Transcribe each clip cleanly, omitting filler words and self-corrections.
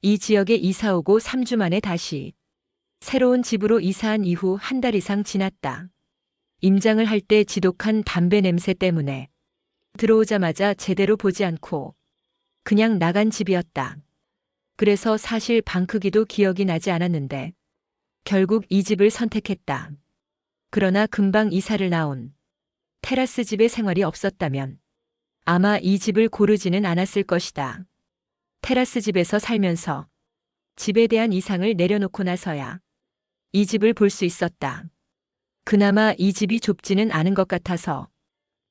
이 지역에 이사 오고 3주 만에 다시 새로운 집으로 이사한 이후 한 달 이상 지났다. 임장을 할 때 지독한 담배 냄새 때문에 들어오자마자 제대로 보지 않고 그냥 나간 집이었다. 그래서 사실 방 크기도 기억이 나지 않았는데 결국 이 집을 선택했다. 그러나 금방 이사를 나온 테라스 집의 생활이 없었다면 아마 이 집을 고르지는 않았을 것이다. 테라스 집에서 살면서 집에 대한 이상을 내려놓고 나서야 이 집을 볼 수 있었다. 그나마 이 집이 좁지는 않은 것 같아서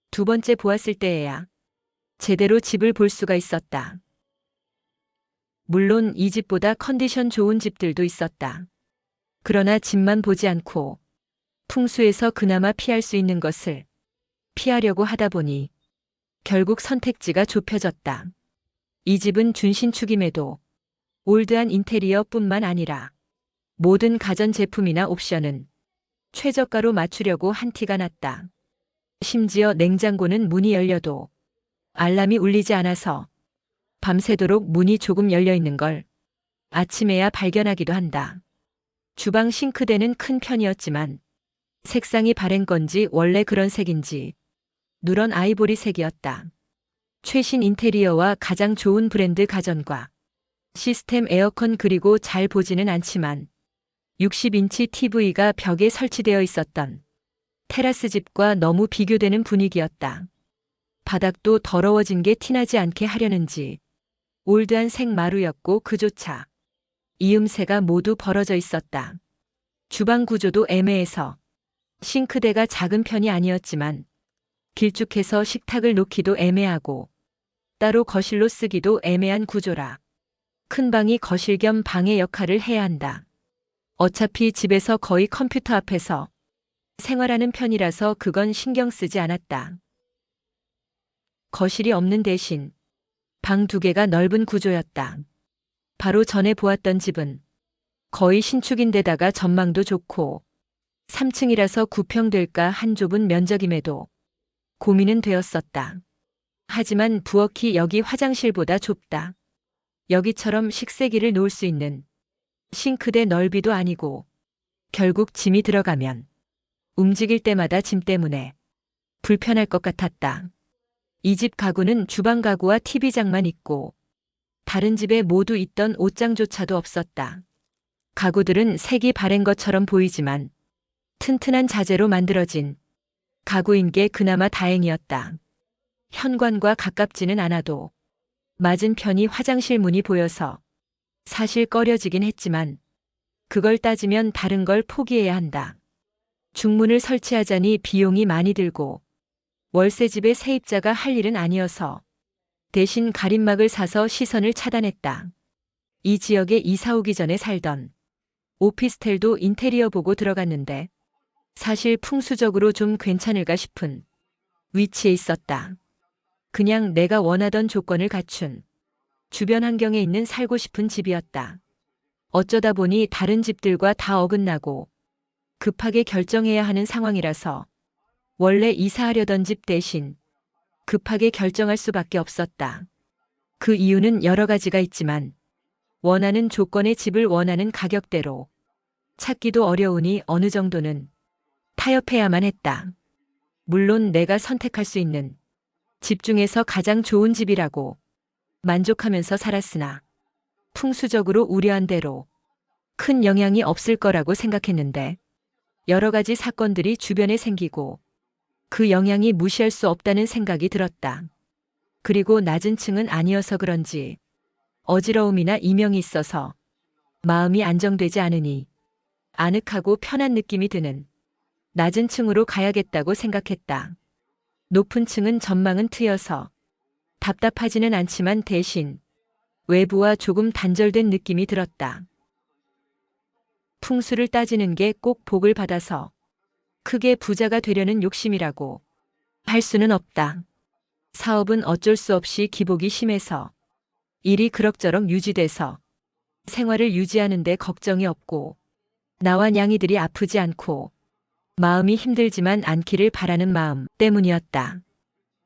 두 번째 보았을 때에야 제대로 집을 볼 수가 있었다. 물론 이 집보다 컨디션 좋은 집들도 있었다. 그러나 집만 보지 않고 풍수에서 그나마 피할 수 있는 것을 피하려고 하다 보니 결국 선택지가 좁혀졌다. 이 집은 준신축임에도 올드한 인테리어뿐만 아니라 모든 가전제품이나 옵션은 최저가로 맞추려고 한 티가 났다. 심지어 냉장고는 문이 열려도 알람이 울리지 않아서 밤새도록 문이 조금 열려 있는 걸 아침에야 발견하기도 한다. 주방 싱크대는 큰 편이었지만 색상이 바랜 건지 원래 그런 색인지 누런 아이보리 색이었다. 최신 인테리어와 가장 좋은 브랜드 가전과 시스템 에어컨 그리고 잘 보지는 않지만 60인치 TV가 벽에 설치되어 있었던 테라스 집과 너무 비교되는 분위기였다. 바닥도 더러워진 게 티나지 않게 하려는지 올드한 생마루였고 그조차 이음새가 모두 벌어져 있었다. 주방 구조도 애매해서 싱크대가 작은 편이 아니었지만 길쭉해서 식탁을 놓기도 애매하고 따로 거실로 쓰기도 애매한 구조라 큰 방이 거실 겸 방의 역할을 해야 한다. 어차피 집에서 거의 컴퓨터 앞에서 생활하는 편이라서 그건 신경 쓰지 않았다. 거실이 없는 대신 방 2개가 넓은 구조였다. 바로 전에 보았던 집은 거의 신축인데다가 전망도 좋고 3층이라서 구평될까 한 좁은 면적임에도 고민은 되었었다. 하지만 부엌이 여기 화장실보다 좁다. 여기처럼 식세기를 놓을 수 있는 싱크대 넓이도 아니고 결국 짐이 들어가면 움직일 때마다 짐 때문에 불편할 것 같았다. 이 집 가구는 주방 가구와 TV장만 있고 다른 집에 모두 있던 옷장조차도 없었다. 가구들은 색이 바랜 것처럼 보이지만 튼튼한 자재로 만들어진 가구인 게 그나마 다행이었다. 현관과 가깝지는 않아도 맞은편이 화장실 문이 보여서 사실 꺼려지긴 했지만 그걸 따지면 다른 걸 포기해야 한다. 중문을 설치하자니 비용이 많이 들고 월세집의 세입자가 할 일은 아니어서 대신 가림막을 사서 시선을 차단했다. 이 지역에 이사 오기 전에 살던 오피스텔도 인테리어 보고 들어갔는데 사실 풍수적으로 좀 괜찮을까 싶은 위치에 있었다. 그냥 내가 원하던 조건을 갖춘 주변 환경에 있는 살고 싶은 집이었다. 어쩌다 보니 다른 집들과 다 어긋나고 급하게 결정해야 하는 상황이라서 원래 이사하려던 집 대신 급하게 결정할 수밖에 없었다. 그 이유는 여러 가지가 있지만 원하는 조건의 집을 원하는 가격대로 찾기도 어려우니 어느 정도는 타협해야만 했다. 물론 내가 선택할 수 있는 집 중에서 가장 좋은 집이라고 만족하면서 살았으나 풍수적으로 우려한 대로 큰 영향이 없을 거라고 생각했는데 여러 가지 사건들이 주변에 생기고 그 영향이 무시할 수 없다는 생각이 들었다. 그리고 낮은 층은 아니어서 그런지 어지러움이나 이명이 있어서 마음이 안정되지 않으니 아늑하고 편한 느낌이 드는 낮은 층으로 가야겠다고 생각했다. 높은 층은 전망은 트여서 답답하지는 않지만 대신 외부와 조금 단절된 느낌이 들었다. 풍수를 따지는 게 꼭 복을 받아서 크게 부자가 되려는 욕심이라고 할 수는 없다. 사업은 어쩔 수 없이 기복이 심해서 일이 그럭저럭 유지돼서 생활을 유지하는 데 걱정이 없고 나와 냥이들이 아프지 않고 마음이 힘들지만 않기를 바라는 마음 때문이었다.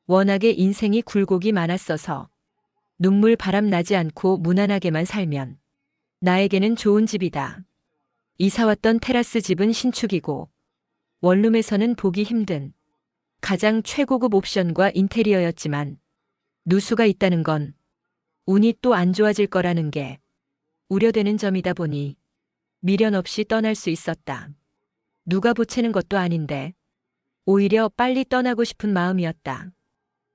워낙에 인생이 굴곡이 많았어서 눈물 바람 나지 않고 무난하게만 살면 나에게는 좋은 집이다. 이사 왔던 테라스 집은 신축이고 원룸에서는 보기 힘든 가장 최고급 옵션과 인테리어였지만 누수가 있다는 건 운이 또 안 좋아질 거라는 게 우려되는 점이다 보니 미련 없이 떠날 수 있었다. 누가 보채는 것도 아닌데 오히려 빨리 떠나고 싶은 마음이었다.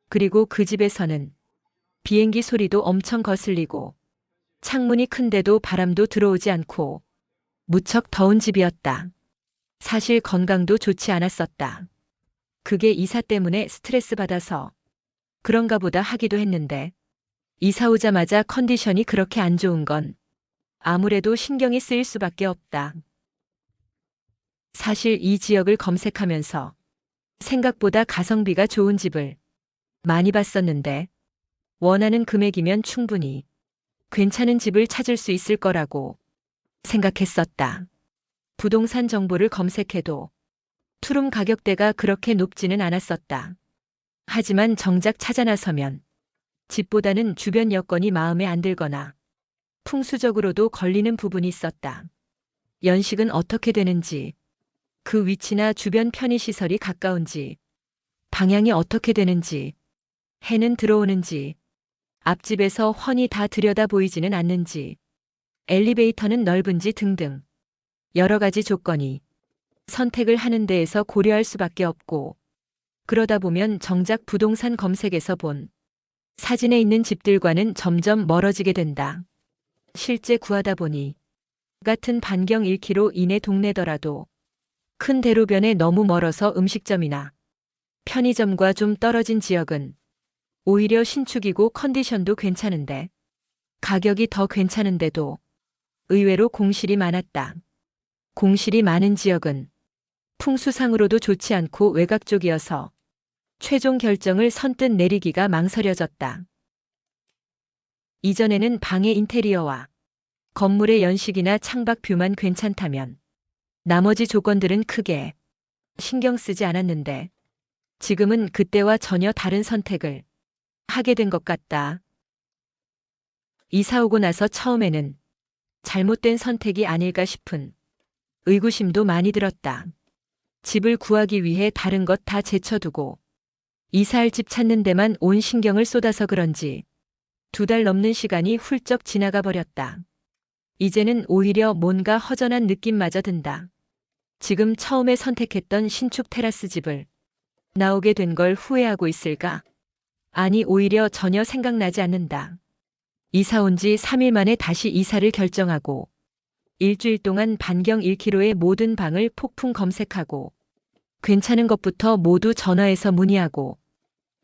그리고 그 집에서는 비행기 소리도 엄청 거슬리고 창문이 큰데도 바람도 들어오지 않고 무척 더운 집이었다. 사실 건강도 좋지 않았었다. 그게 이사 때문에 스트레스 받아서 그런가 보다 하기도 했는데 이사 오자마자 컨디션이 그렇게 안 좋은 건 아무래도 신경이 쓰일 수밖에 없다. 사실 이 지역을 검색하면서 생각보다 가성비가 좋은 집을 많이 봤었는데 원하는 금액이면 충분히 괜찮은 집을 찾을 수 있을 거라고 생각했었다. 부동산 정보를 검색해도 투룸 가격대가 그렇게 높지는 않았었다. 하지만 정작 찾아 나서면 집보다는 주변 여건이 마음에 안 들거나 풍수적으로도 걸리는 부분이 있었다. 연식은 어떻게 되는지, 그 위치나 주변 편의시설이 가까운지, 방향이 어떻게 되는지, 해는 들어오는지, 앞집에서 훤히 다 들여다 보이지는 않는지, 엘리베이터는 넓은지 등등 여러 가지 조건이 선택을 하는 데에서 고려할 수밖에 없고 그러다 보면 정작 부동산 검색에서 본 사진에 있는 집들과는 점점 멀어지게 된다. 실제 구하다 보니 같은 반경 1km 이내 동네더라도 큰 대로변에 너무 멀어서 음식점이나 편의점과 좀 떨어진 지역은 오히려 신축이고 컨디션도 괜찮은데 가격이 더 괜찮은데도 의외로 공실이 많았다. 공실이 많은 지역은 풍수상으로도 좋지 않고 외곽 쪽이어서 최종 결정을 선뜻 내리기가 망설여졌다. 이전에는 방의 인테리어와 건물의 연식이나 창밖 뷰만 괜찮다면 나머지 조건들은 크게 신경 쓰지 않았는데 지금은 그때와 전혀 다른 선택을 하게 된 것 같다. 이사 오고 나서 처음에는 잘못된 선택이 아닐까 싶은 의구심도 많이 들었다. 집을 구하기 위해 다른 것 다 제쳐두고 이사할 집 찾는 데만 온 신경을 쏟아서 그런지 2달 넘는 시간이 훌쩍 지나가 버렸다. 이제는 오히려 뭔가 허전한 느낌마저 든다. 지금 처음에 선택했던 신축 테라스 집을 나오게 된 걸 후회하고 있을까? 아니, 오히려 전혀 생각나지 않는다. 이사 온 지 3일 만에 다시 이사를 결정하고 일주일 동안 반경 1km의 모든 방을 폭풍 검색하고 괜찮은 것부터 모두 전화해서 문의하고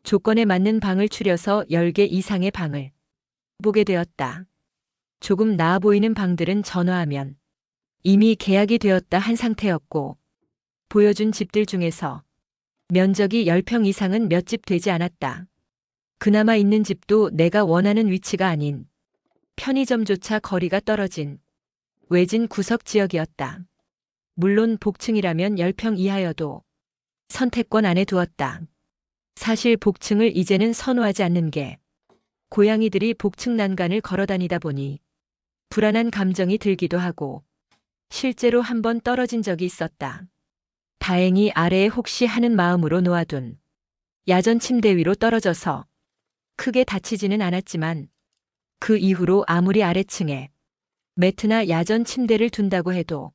조건에 맞는 방을 추려서 10개 이상의 방을 보게 되었다. 조금 나아 보이는 방들은 전화하면 이미 계약이 되었다 한 상태였고 보여준 집들 중에서 면적이 10평 이상은 몇 집 되지 않았다. 그나마 있는 집도 내가 원하는 위치가 아닌 편의점조차 거리가 떨어진 외진 구석 지역이었다. 물론 복층이라면 10평 이하여도 선택권 안에 두었다. 사실 복층을 이제는 선호하지 않는 게 고양이들이 복층 난간을 걸어다니다 보니 불안한 감정이 들기도 하고 실제로 한번 떨어진 적이 있었다. 다행히 아래에 혹시 하는 마음으로 놓아둔 야전 침대 위로 떨어져서 크게 다치지는 않았지만 그 이후로 아무리 아래층에 매트나 야전 침대를 둔다고 해도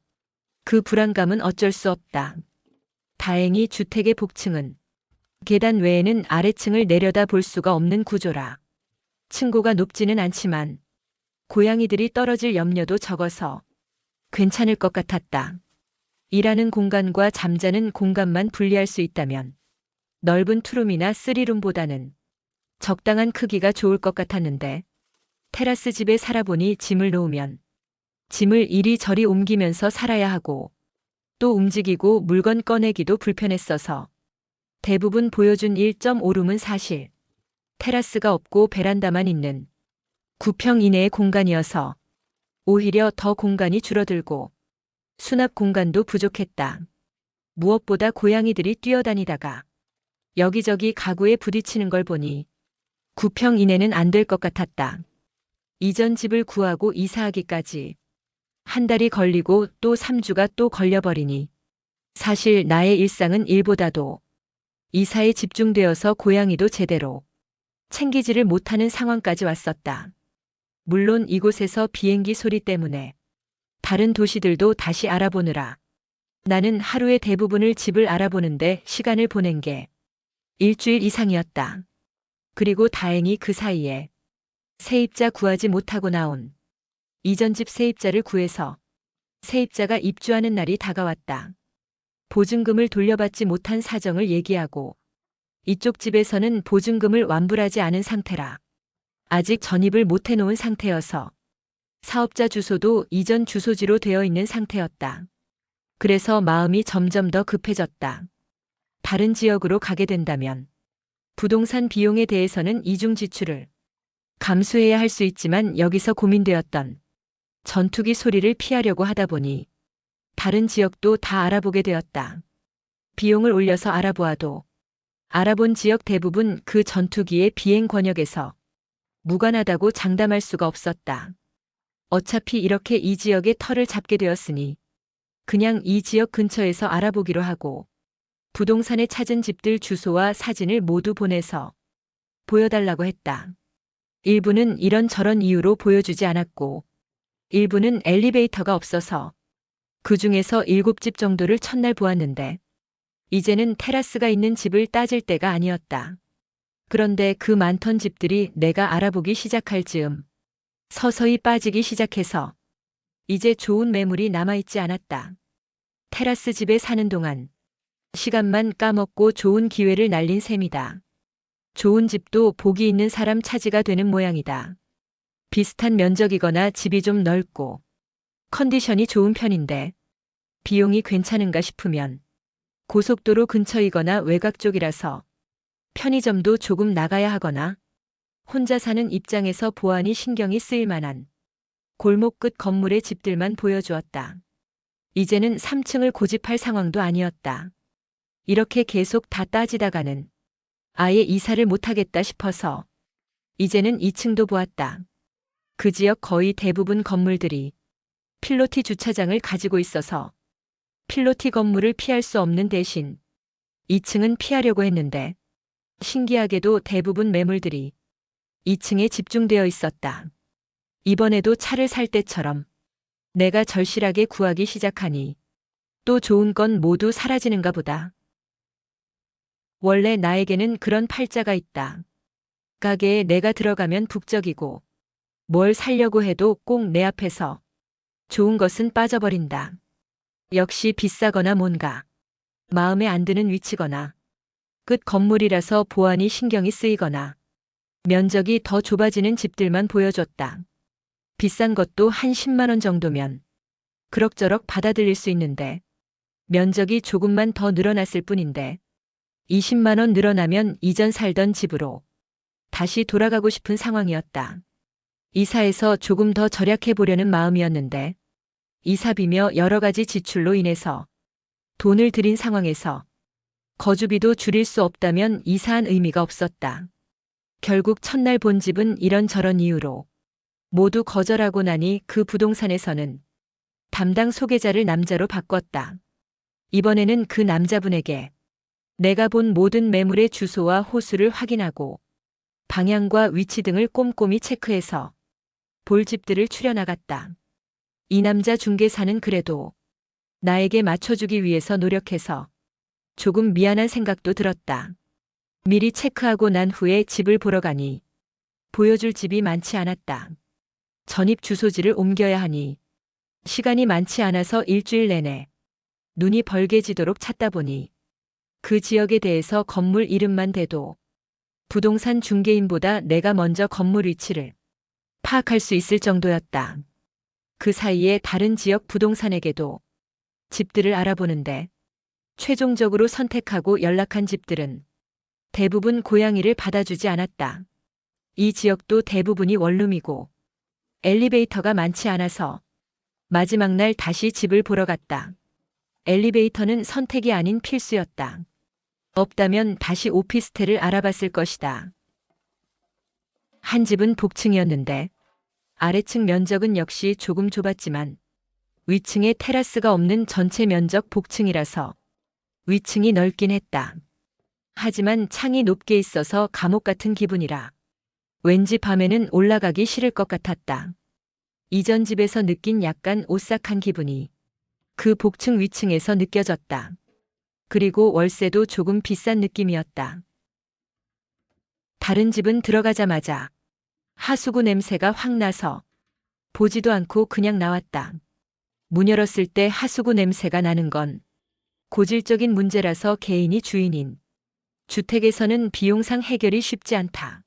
그 불안감은 어쩔 수 없다. 다행히 주택의 복층은 계단 외에는 아래층을 내려다 볼 수가 없는 구조라 층고가 높지는 않지만 고양이들이 떨어질 염려도 적어서 괜찮을 것 같았다. 일하는 공간과 잠자는 공간만 분리할 수 있다면 넓은 투룸이나 쓰리룸보다는 적당한 크기가 좋을 것 같았는데 테라스 집에 살아보니 짐을 놓으면 짐을 이리저리 옮기면서 살아야 하고 또 움직이고 물건 꺼내기도 불편했어서 대부분 보여준 1.5룸은 사실 테라스가 없고 베란다만 있는 9평 이내의 공간이어서 오히려 더 공간이 줄어들고 수납 공간도 부족했다. 무엇보다 고양이들이 뛰어다니다가 여기저기 가구에 부딪히는 걸 보니 9평 이내는 안 될 것 같았다. 이전 집을 구하고 이사하기까지 한 달이 걸리고 또 3주가 또 걸려버리니 사실 나의 일상은 일보다도 이사에 집중되어서 고양이도 제대로 챙기지를 못하는 상황까지 왔었다. 물론 이곳에서 비행기 소리 때문에 다른 도시들도 다시 알아보느라 나는 하루의 대부분을 집을 알아보는데 시간을 보낸 게 일주일 이상이었다. 그리고 다행히 그 사이에 세입자 구하지 못하고 나온 이전 집 세입자를 구해서 세입자가 입주하는 날이 다가왔다. 보증금을 돌려받지 못한 사정을 얘기하고 이쪽 집에서는 보증금을 완불하지 않은 상태라 아직 전입을 못 해놓은 상태여서 사업자 주소도 이전 주소지로 되어 있는 상태였다. 그래서 마음이 점점 더 급해졌다. 다른 지역으로 가게 된다면 부동산 비용에 대해서는 이중 지출을 감수해야 할 수 있지만 여기서 고민되었던 전투기 소리를 피하려고 하다 보니 다른 지역도 다 알아보게 되었다. 비용을 올려서 알아보아도 알아본 지역 대부분 그 전투기의 비행 권역에서 무관하다고 장담할 수가 없었다. 어차피 이렇게 이 지역의 털을 잡게 되었으니 그냥 이 지역 근처에서 알아보기로 하고 부동산에 찾은 집들 주소와 사진을 모두 보내서 보여달라고 했다. 일부는 이런저런 이유로 보여주지 않았고 일부는 엘리베이터가 없어서 그 중에서 7집 정도를 첫날 보았는데 이제는 테라스가 있는 집을 따질 때가 아니었다. 그런데 그 많던 집들이 내가 알아보기 시작할 즈음 서서히 빠지기 시작해서 이제 좋은 매물이 남아있지 않았다. 테라스 집에 사는 동안 시간만 까먹고 좋은 기회를 날린 셈이다. 좋은 집도 복이 있는 사람 차지가 되는 모양이다. 비슷한 면적이거나 집이 좀 넓고 컨디션이 좋은 편인데 비용이 괜찮은가 싶으면 고속도로 근처이거나 외곽 쪽이라서 편의점도 조금 나가야 하거나 혼자 사는 입장에서 보안이 신경이 쓰일 만한 골목 끝 건물의 집들만 보여주었다. 이제는 3층을 고집할 상황도 아니었다. 이렇게 계속 다 따지다가는 아예 이사를 못하겠다 싶어서 이제는 2층도 보았다. 그 지역 거의 대부분 건물들이 필로티 주차장을 가지고 있어서 필로티 건물을 피할 수 없는 대신 2층은 피하려고 했는데 신기하게도 대부분 매물들이 2층에 집중되어 있었다. 이번에도 차를 살 때처럼 내가 절실하게 구하기 시작하니 또 좋은 건 모두 사라지는가 보다. 원래 나에게는 그런 팔자가 있다. 가게에 내가 들어가면 북적이고 뭘 사려고 해도 꼭 내 앞에서 좋은 것은 빠져버린다. 역시 비싸거나 뭔가 마음에 안 드는 위치거나 끝 건물이라서 보안이 신경이 쓰이거나 면적이 더 좁아지는 집들만 보여줬다. 비싼 것도 한 10만 원 정도면 그럭저럭 받아들일 수 있는데 면적이 조금만 더 늘어났을 뿐인데 20만 원 늘어나면 이전 살던 집으로 다시 돌아가고 싶은 상황이었다. 이사해서 조금 더 절약해 보려는 마음이었는데 이사비며 여러 가지 지출로 인해서 돈을 들인 상황에서 거주비도 줄일 수 없다면 이사한 의미가 없었다. 결국 첫날 본 집은 이런저런 이유로 모두 거절하고 나니 그 부동산에서는 담당 소개자를 남자로 바꿨다. 이번에는 그 남자분에게 내가 본 모든 매물의 주소와 호수를 확인하고 방향과 위치 등을 꼼꼼히 체크해서 볼 집들을 추려나갔다. 이 남자 중개사는 그래도 나에게 맞춰주기 위해서 노력해서 조금 미안한 생각도 들었다. 미리 체크하고 난 후에 집을 보러 가니 보여줄 집이 많지 않았다. 전입 주소지를 옮겨야 하니 시간이 많지 않아서 일주일 내내 눈이 벌게지도록 찾다 보니 그 지역에 대해서 건물 이름만 대도 부동산 중개인보다 내가 먼저 건물 위치를 파악할 수 있을 정도였다. 그 사이에 다른 지역 부동산에게도 집들을 알아보는데 최종적으로 선택하고 연락한 집들은 대부분 고양이를 받아주지 않았다. 이 지역도 대부분이 원룸이고 엘리베이터가 많지 않아서 마지막 날 다시 집을 보러 갔다. 엘리베이터는 선택이 아닌 필수였다. 없다면 다시 오피스텔을 알아봤을 것이다. 한 집은 복층이었는데 아래층 면적은 역시 조금 좁았지만 위층에 테라스가 없는 전체 면적 복층이라서 위층이 넓긴 했다. 하지만 창이 높게 있어서 감옥 같은 기분이라 왠지 밤에는 올라가기 싫을 것 같았다. 이전 집에서 느낀 약간 오싹한 기분이 그 복층 위층에서 느껴졌다. 그리고 월세도 조금 비싼 느낌이었다. 다른 집은 들어가자마자 하수구 냄새가 확 나서 보지도 않고 그냥 나왔다. 문 열었을 때 하수구 냄새가 나는 건 고질적인 문제라서 개인이 주인인 주택에서는 비용상 해결이 쉽지 않다.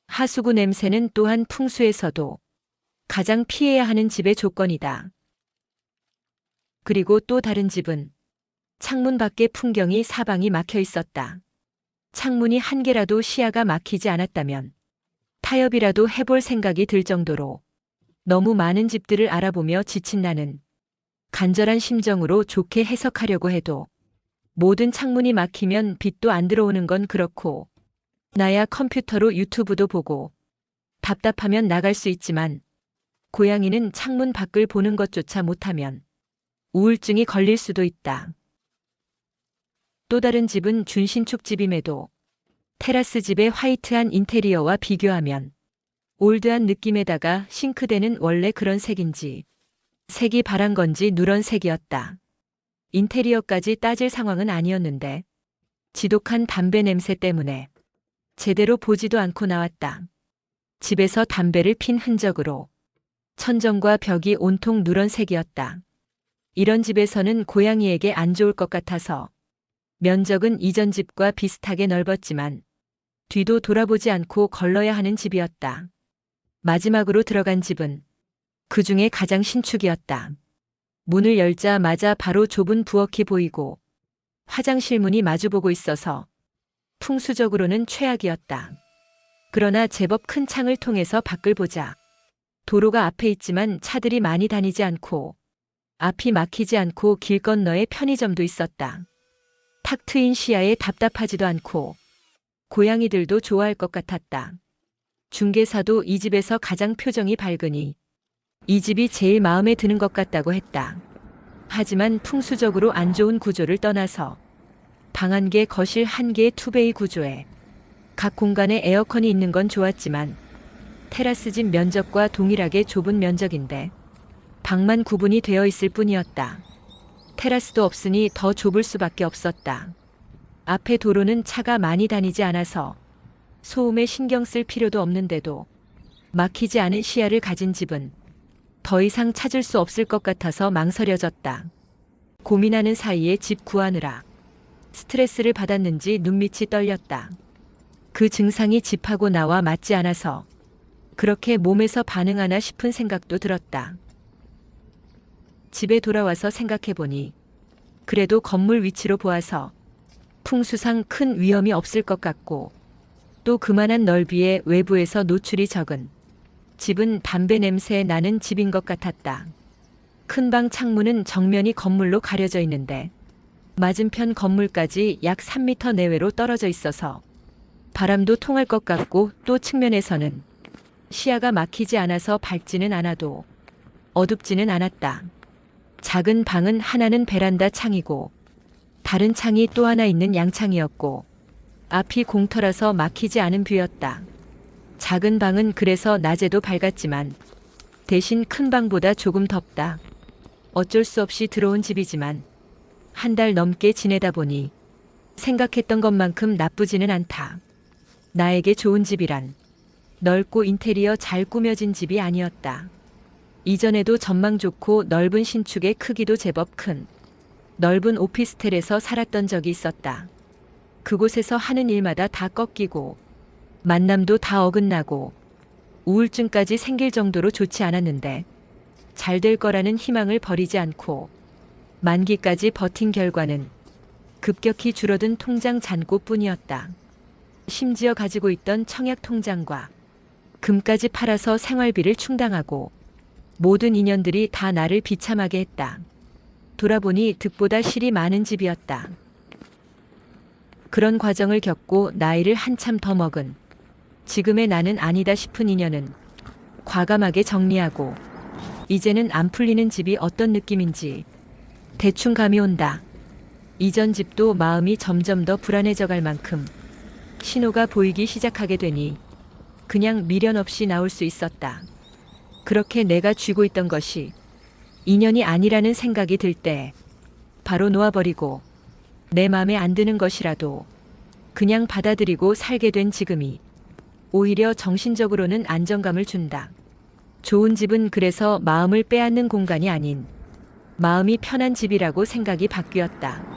하수구 냄새는 또한 풍수에서도 가장 피해야 하는 집의 조건이다. 그리고 또 다른 집은 창문 밖의 풍경이 사방이 막혀 있었다. 창문이 한 개라도 시야가 막히지 않았다면 타협이라도 해볼 생각이 들 정도로 너무 많은 집들을 알아보며 지친 나는 간절한 심정으로 좋게 해석하려고 해도 모든 창문이 막히면 빛도 안 들어오는 건 그렇고 나야 컴퓨터로 유튜브도 보고 답답하면 나갈 수 있지만 고양이는 창문 밖을 보는 것조차 못하면 우울증이 걸릴 수도 있다. 또 다른 집은 준신축 집임에도 테라스 집의 화이트한 인테리어와 비교하면 올드한 느낌에다가 싱크대는 원래 그런 색인지 색이 바란 건지 누런색이었다. 인테리어까지 따질 상황은 아니었는데 지독한 담배 냄새 때문에 제대로 보지도 않고 나왔다. 집에서 담배를 핀 흔적으로 천정과 벽이 온통 누런색이었다. 이런 집에서는 고양이에게 안 좋을 것 같아서 면적은 이전 집과 비슷하게 넓었지만 뒤도 돌아보지 않고 걸러야 하는 집이었다. 마지막으로 들어간 집은 그 중에 가장 신축이었다. 문을 열자마자 바로 좁은 부엌이 보이고 화장실 문이 마주보고 있어서 풍수적으로는 최악이었다. 그러나 제법 큰 창을 통해서 밖을 보자 도로가 앞에 있지만 차들이 많이 다니지 않고 앞이 막히지 않고 길 건너에 편의점도 있었다. 탁 트인 시야에 답답하지도 않고 고양이들도 좋아할 것 같았다. 중개사도 이 집에서 가장 표정이 밝으니 이 집이 제일 마음에 드는 것 같다고 했다. 하지만 풍수적으로 안 좋은 구조를 떠나서 방 한 개, 거실 한 개의 투베이 구조에 각 공간에 에어컨이 있는 건 좋았지만 테라스 집 면적과 동일하게 좁은 면적인데 방만 구분이 되어 있을 뿐이었다. 테라스도 없으니 더 좁을 수밖에 없었다. 앞에 도로는 차가 많이 다니지 않아서 소음에 신경 쓸 필요도 없는데도 막히지 않은 시야를 가진 집은 더 이상 찾을 수 없을 것 같아서 망설여졌다. 고민하는 사이에 집 구하느라 스트레스를 받았는지 눈밑이 떨렸다. 그 증상이 집하고 나와 맞지 않아서 그렇게 몸에서 반응하나 싶은 생각도 들었다. 집에 돌아와서 생각해보니 그래도 건물 위치로 보아서 풍수상 큰 위험이 없을 것 같고 또 그만한 넓이에 외부에서 노출이 적은 집은 담배 냄새 나는 집인 것 같았다. 큰 방 창문은 정면이 건물로 가려져 있는데 맞은편 건물까지 약 3m 내외로 떨어져 있어서 바람도 통할 것 같고 또 측면에서는 시야가 막히지 않아서 밝지는 않아도 어둡지는 않았다. 작은 방은 하나는 베란다 창이고 다른 창이 또 하나 있는 양창이었고 앞이 공터라서 막히지 않은 뷰였다. 작은 방은 그래서 낮에도 밝았지만 대신 큰 방보다 조금 덥다. 어쩔 수 없이 들어온 집이지만 한 달 넘게 지내다 보니 생각했던 것만큼 나쁘지는 않다. 나에게 좋은 집이란 넓고 인테리어 잘 꾸며진 집이 아니었다. 이전에도 전망 좋고 넓은 신축의 크기도 제법 큰 넓은 오피스텔에서 살았던 적이 있었다. 그곳에서 하는 일마다 다 꺾이고 만남도 다 어긋나고 우울증까지 생길 정도로 좋지 않았는데 잘 될 거라는 희망을 버리지 않고 만기까지 버틴 결과는 급격히 줄어든 통장 잔고뿐이었다. 심지어 가지고 있던 청약 통장과 금까지 팔아서 생활비를 충당하고 모든 인연들이 다 나를 비참하게 했다. 돌아보니 득보다 실이 많은 집이었다. 그런 과정을 겪고 나이를 한참 더 먹은 지금의 나는 아니다 싶은 인연은 과감하게 정리하고 이제는 안 풀리는 집이 어떤 느낌인지 대충 감이 온다. 이전 집도 마음이 점점 더 불안해져 갈 만큼 신호가 보이기 시작하게 되니 그냥 미련 없이 나올 수 있었다. 그렇게 내가 쥐고 있던 것이 인연이 아니라는 생각이 들 때 바로 놓아버리고 내 맘에 안 드는 것이라도 그냥 받아들이고 살게 된 지금이 오히려 정신적으로는 안정감을 준다. 좋은 집은 그래서 마음을 빼앗는 공간이 아닌 마음이 편한 집이라고 생각이 바뀌었다.